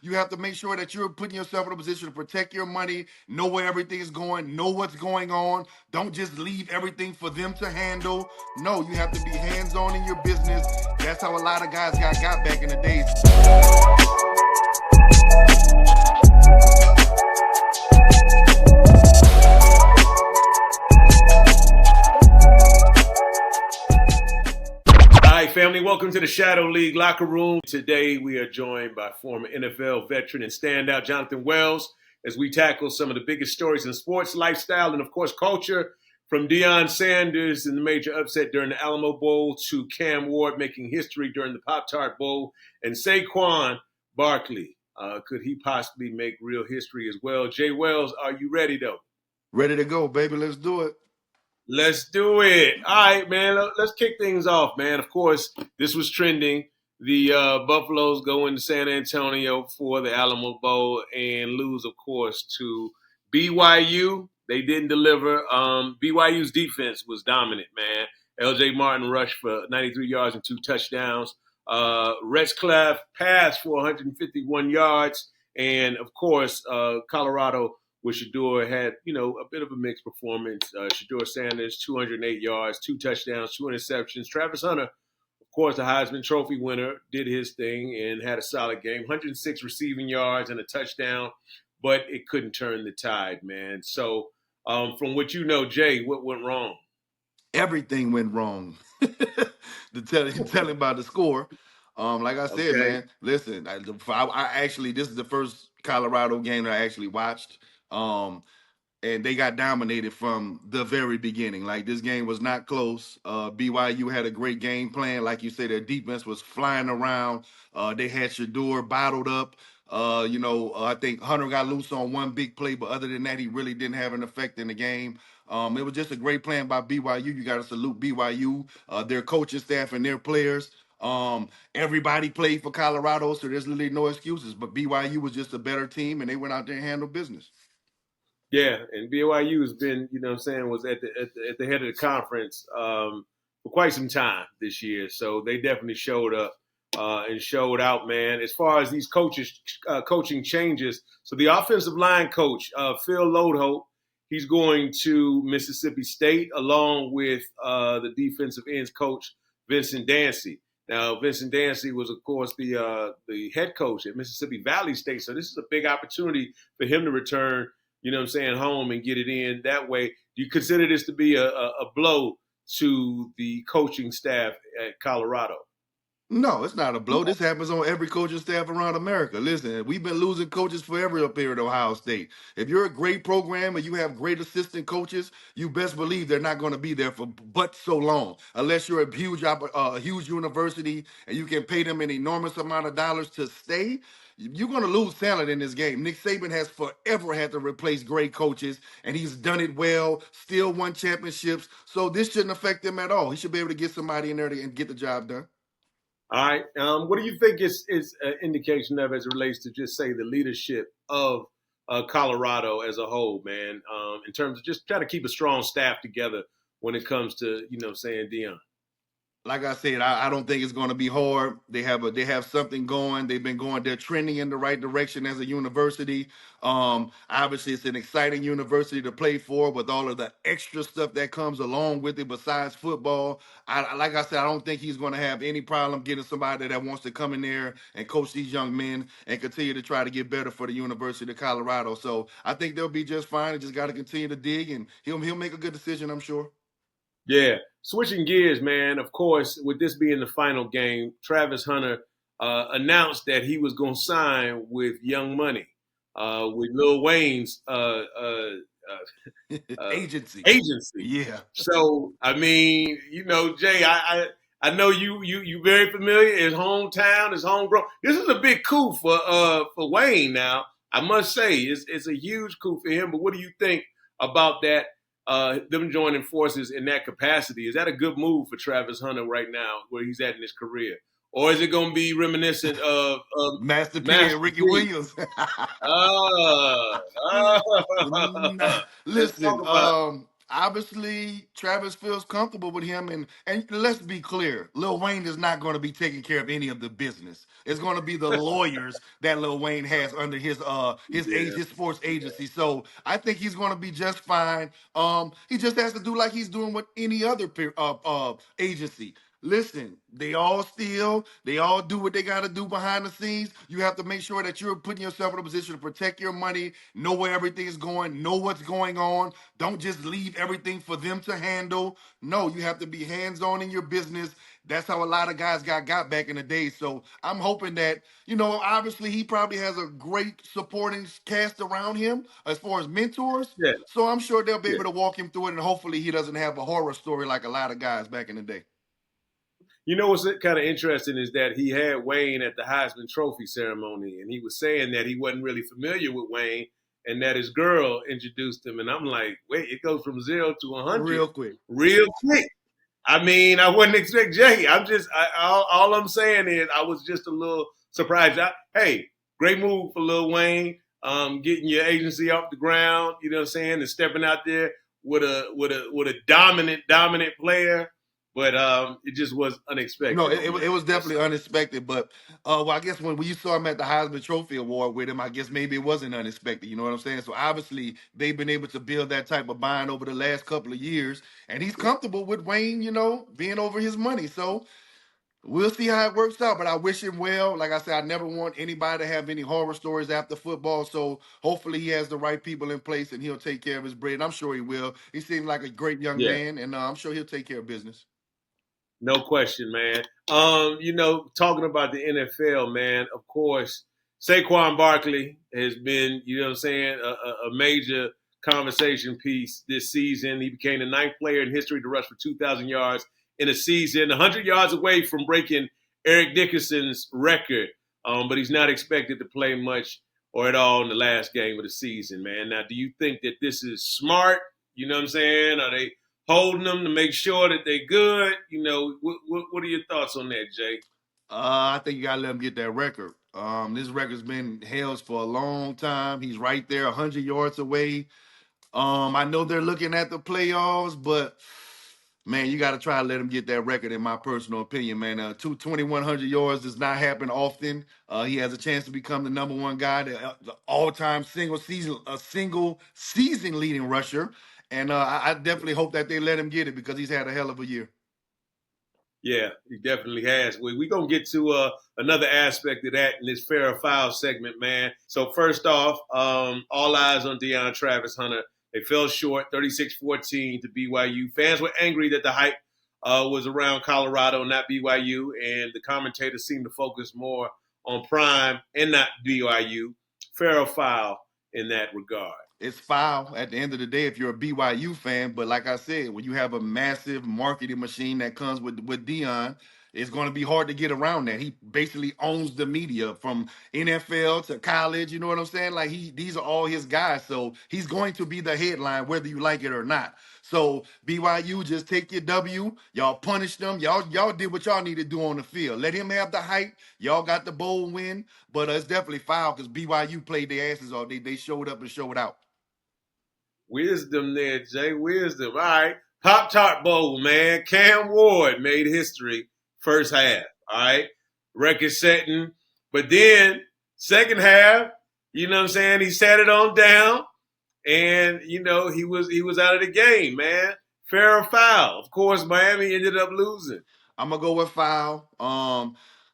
You have to make sure that you're putting yourself in a position to protect your money, know where everything is going, know what's going on. Don't just leave everything for them to handle. No, you have to be hands-on in your business. That's how a lot of guys got back in the days. All right, family, welcome to the Shadow League Locker Room. Today we are joined by former NFL veteran and standout Jonathan Wells as we tackle some of the biggest stories in sports, lifestyle, and of course culture, from Deion Sanders in the major upset during the Alamo Bowl to Cam Ward making history during the Pop-Tart Bowl, and Saquon Barkley. Could he possibly make real history as well? Jay Wells, are you ready though? Ready to go, baby. Let's do it. Let's do it. All right, man. Let's kick things off, man. Of course, this was trending. The Buffaloes go into San Antonio for the Alamo Bowl and lose, of course, to BYU. They didn't deliver. BYU's defense was dominant, man. L.J. Martin rushed for 93 yards and 2 touchdowns. Retzlaff passed for 151 yards. And, of course, Colorado with Shedeur had, a bit of a mixed performance. Shedeur Sanders, 208 yards, 2 touchdowns, 2 interceptions. Travis Hunter, of course, the Heisman Trophy winner, did his thing and had a solid game. 106 receiving yards and a touchdown, but it couldn't turn the tide, man. So from what you know, Jay, what went wrong? Everything went wrong. to tell him about the score. Like I said, Okay. man, listen, I actually, this is the first Colorado game that I actually watched. And they got dominated from the very beginning. Like, this game was not close. BYU had a great game plan. Like you said, their defense was flying around. They had Shador bottled up. I think Hunter got loose on one big play, but other than that, he really didn't have an effect in the game. It was just a great plan by BYU. You got to salute BYU, their coaching staff and their players. Everybody played for Colorado, so there's literally no excuses. But BYU was just a better team, and they went out there and handled business. Yeah, and BYU has been, was at the head of the conference for quite some time this year. So they definitely showed up and showed out, man. As far as these coaching changes, so the offensive line coach, Phil Lodeholt, he's going to Mississippi State along with the defensive ends coach, Vincent Dancy. Now, Vincent Dancy was, of course, the head coach at Mississippi Valley State. So this is a big opportunity for him to return home and get it in that way. Do you consider this to be a blow to the coaching staff at Colorado? No, it's not a blow. This happens on every coaching staff around America. Listen, we've been losing coaches forever up here at Ohio State. If you're a great program and you have great assistant coaches, you best believe they're not going to be there for but so long, unless you're a huge university and you can pay them an enormous amount of dollars to stay. You're going to lose talent in this game. Nick Saban has forever had to replace great coaches, and he's done it well, still won championships. So this shouldn't affect him at all. He should be able to get somebody in there and get the job done. All right. What do you think is an indication of as it relates to just say the leadership of Colorado as a whole, man, in terms of just trying to keep a strong staff together when it comes to, Deion? Like I said, I don't think it's going to be hard. They have something going. They've been going. They're trending in the right direction as a university. Obviously, it's an exciting university to play for with all of the extra stuff that comes along with it besides football. Like I said, I don't think he's going to have any problem getting somebody that wants to come in there and coach these young men and continue to try to get better for the University of Colorado. So I think they'll be just fine. They just got to continue to dig, and he'll make a good decision, I'm sure. Yeah. Switching gears, man, of course, with this being the final game, Travis Hunter announced that he was going to sign with Young Money, with Lil Wayne's Agency. agency. Yeah. So, I mean, Jay, I know you very familiar. His hometown, his homegrown. This is a big coup for Wayne now. I must say, it's a huge coup for him. But what do you think about that? Them joining forces in that capacity. Is that a good move for Travis Hunter right now, where he's at in his career? Or is it going to be reminiscent of Master P and Ricky Williams? Let's Listen, talk about it. Obviously, Travis feels comfortable with him, and let's be clear, Lil Wayne is not going to be taking care of any of the business. It's going to be the lawyers that Lil Wayne has under Yeah, his sports agency. So I think he's going to be just fine. He just has to do like he's doing with any other agency. Listen, they all do what they got to do behind the scenes. You have to make sure that you're putting yourself in a position to protect your money, know where everything is going, know what's going on. Don't just leave everything for them to handle. No, you have to be hands on in your business. That's how a lot of guys got back in the day. So I'm hoping that, obviously he probably has a great supporting cast around him as far as mentors. yeah, So I'm sure they'll be yeah. able to walk him through it, and hopefully he doesn't have a horror story like a lot of guys back in the day. You know what's kind of interesting is that he had Wayne at the Heisman Trophy ceremony, and he was saying that he wasn't really familiar with Wayne, and that his girl introduced him. And I'm like, wait, it goes from 0 to 100 Real quick. real quick. I mean, I wouldn't expect Jay. All I'm saying is I was just a little surprised. Hey, great move for Lil Wayne, getting your agency off the ground. You know what I'm saying, and stepping out there with a dominant player. But it just was No, unexpected it, on it that. was definitely unexpected, but well, I guess when you saw him at the Heisman Trophy Award with him, I guess maybe it wasn't unexpected. You know what I'm saying? So obviously they've been able to build that type of bond over the last couple of years, and he's comfortable with Wayne, being over his money. So we'll see how it works out. But I wish him well. Like I said, I never want anybody to have any horror stories after football. So hopefully he has the right people in place and he'll take care of his bread. And I'm sure he will. He seems like a great young Yeah, man, and I'm sure he'll take care of business. no question, man. Talking about the NFL, man, of course, Saquon Barkley has been, you know what I'm saying, a major conversation piece this season. He became the ninth player in history to rush for 2,000 yards in a season, 100 yards away from breaking Eric Dickerson's record. But he's not expected to play much or at all in the last game of the season, man. Now, do you think that this is smart? You know what I'm saying? Are they holding them to make sure that they're good? What are your thoughts on that, Jay? I think you gotta let him get that record. This record's been held for a long time. He's right there, 100 yards away. I know they're looking at the playoffs, but man, you got to try to let him get that record. In my personal opinion, man, 2,100 yards does not happen often. He has a chance to become the number one guy, the all-time single season leading rusher, and I definitely hope that they let him get it because he's had a hell of a year. Yeah, he definitely has. We're going to get to another aspect of that in this fair or foul segment, man. So first off, all eyes on Deion Travis Hunter. They fell short 36-14 to BYU. Fans were angry that the hype was around Colorado, not BYU, and the commentators seemed to focus more on Prime and not BYU. Fair or foul in that regard. It's foul at the end of the day if you're a BYU fan. But like I said, when you have a massive marketing machine that comes with Deion, it's going to be hard to get around that. He basically owns the media from NFL to college. You know what I'm saying? Like these are all his guys, so he's going to be the headline whether you like it or not. So BYU, just take your W. Y'all punish them. Y'all did what y'all need to do on the field. Let him have the hype. Y'all got the bowl win, but it's definitely foul because BYU played their asses off. They showed up and showed out. Wisdom there, Jay. Wisdom. All right. Pop-Tart Bowl, man. Cam Ward made history first half. All right. Record setting. But then, second half, you know what I'm saying? He sat it on down. And, he was out of the game, man. Fair or foul. Of course, Miami ended up losing. I'm gonna go with foul.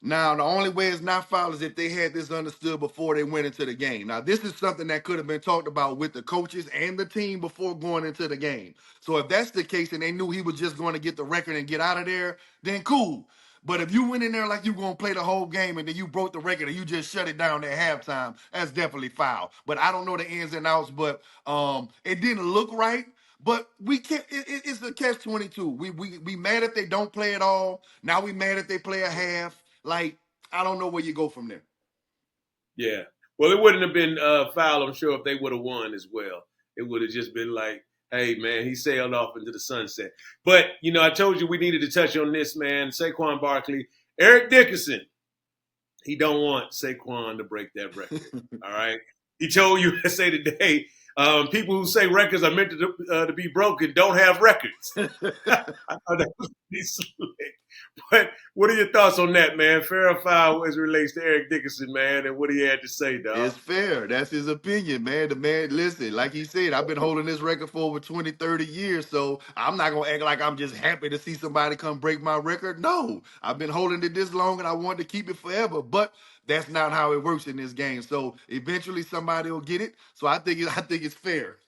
Now the only way it's not foul is if they had this understood before they went into the game. Now this is something that could have been talked about with the coaches and the team before going into the game. So if that's the case and they knew he was just going to get the record and get out of there, then cool. But if you went in there like you gonna play the whole game and then you broke the record and you just shut it down at halftime, that's definitely foul. But I don't know the ins and outs, but it didn't look right. But we can't. It's a catch-22. We mad if they don't play at all. Now we mad if they play a half. Like I don't know where you go from there. Yeah. Well, it wouldn't have been foul, I'm sure, if they would have won as well. It would have just been like, hey, man, he sailed off into the sunset. But, I told you we needed to touch on this, man. Saquon Barkley, Eric Dickerson. He don't want Saquon to break that record. All right. He told USA Today, people who say records are meant to be broken don't have records. I thought that was pretty slick. But what are your thoughts on that, man? Fair or foul as it relates to Eric Dickerson, man, and what he had to say, dog? It's fair. That's his opinion, man. The man, listen, like he said, I've been holding this record for over 20, 30 years, so I'm not going to act like I'm just happy to see somebody come break my record. No, I've been holding it this long and I want to keep it forever, but that's not how it works in this game. So eventually somebody will get it. So I think it's fair.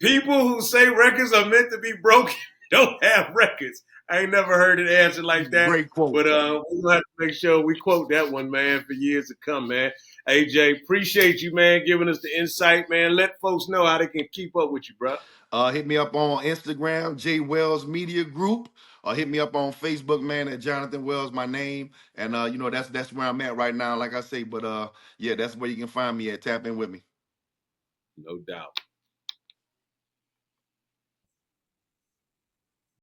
People who say records are meant to be broken don't have records. I ain't never heard it answered like that. Great quote. But we're gonna have to make sure we quote that one, man, for years to come, man. AJ, appreciate you, man, giving us the insight, man. Let folks know how they can keep up with you, bro. Hit me up on Instagram, J Wells Media Group. Hit me up on Facebook, man, at Jonathan Wells, my name. And that's where I'm at right now, like I say. But yeah, that's where you can find me at. Tap in with me. No doubt.